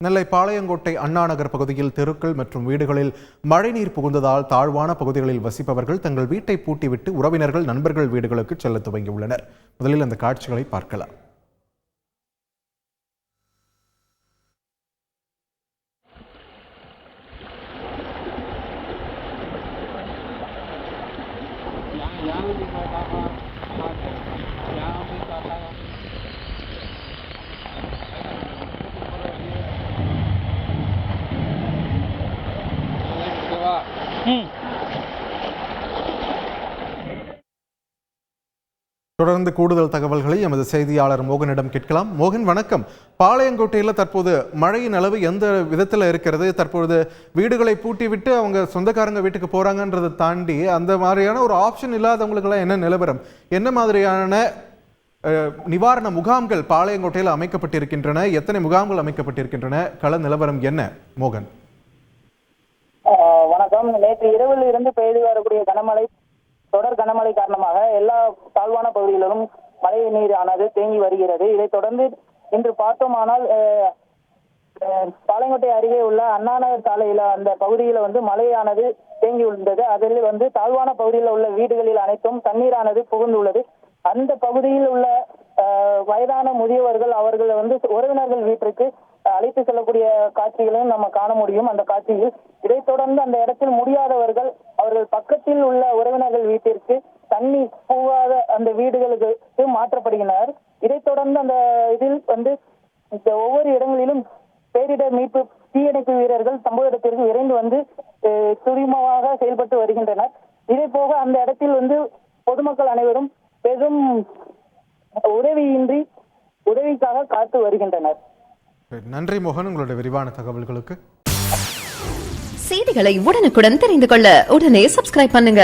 நெல்லை பாளையங்கோட்டை அண்ணா நகர் பகுதியில் தெருக்கள் மற்றும் வீடுகளில் மழைநீர் புகுந்ததால் தாழ்வான பகுதிகளில் வசிப்பவர்கள் தங்கள் வீட்டை பூட்டிவிட்டு உறவினர்கள் நண்பர்கள் வீடுகளுக்கு செல்ல துவங்கியுள்ளனர். முதலில் அந்த காட்சிகளை பார்க்கலாம். தொடர்ந்து கூடுதல் தகவல்களை எமது செய்தியாளர் மோகனிடம் கேட்கலாம். மோகன், வணக்கம். பாளையங்கோட்டையில் தற்போது மழையின் அளவு எந்த விதத்தில் இருக்கிறது? தற்போது வீடுகளை பூட்டிவிட்டு அவங்க சொந்தக்காரங்க வீட்டுக்கு போறாங்கன்றதை தாண்டி அந்த மாதிரியான ஒரு ஆப்ஷன் இல்லாதவங்களுக்கெல்லாம் என்ன நிலவரம்? என்ன மாதிரியான நிவாரண முகாம்கள் பாளையங்கோட்டையில் அமைக்கப்பட்டிருக்கின்றன? எத்தனை முகாம்கள் அமைக்கப்பட்டிருக்கின்றன? கள நிலவரம் என்ன மோகன்? வணக்கம். நேற்று இரவில் இருந்து பெய்து வரக்கூடிய தொடர் கனமழை காரணமாக எல்லா தாழ்வான பகுதிகளிலும் மழை நீரானது தேங்கி வருகிறது. இதைத் தொடர்ந்து இன்று பார்த்தோமானால் பாளையங்கோட்டை அருகே உள்ள அண்ணாநகர் சாலையில அந்த பகுதியில மழையானது தேங்கி உள்ளது. அதில் தாழ்வான பகுதியில் உள்ள வீடுகளில் அனைத்தும் தண்ணீரானது புகுந்துள்ளது. அந்த பகுதியில் உள்ள வயதான முதியவர்கள் அவர்கள் உறவினர்கள் வீட்டிற்கு அழைத்து செல்லக்கூடிய காட்சிகளையும் நம்ம காண முடியும். அந்த காட்சியில் இதைத் தொடர்ந்து அந்த இடத்தில் முடியாதவர்கள் அவர்கள் பக்கத்தில் உள்ள உறவினர்கள் வீட்டிற்கு தண்ணீர் போகாத அந்த வீடுகளுக்கு மாற்றப்படுகின்றனர். இதைத் தொடர்ந்து அந்த இதில் ஒவ்வொரு இடங்களிலும் பேரிடர் மீட்பு தீயணைப்பு வீரர்கள் சம்பவ இடத்திற்கு விரைந்து துரிதமாக செயல்பட்டு வருகின்றனர். இதே போக அந்த இடத்தில் பொதுமக்கள் அனைவரும் பெரும் உதவிக்காக காத்து வருகின்றனர். நன்றி மோகன், உங்களுடைய விரிவான தகவல்களுக்கு. செய்திகளை உடனுக்குடன் தெரிந்து கொள்ள உடனே சப்ஸ்கிரைப் பண்ணுங்க.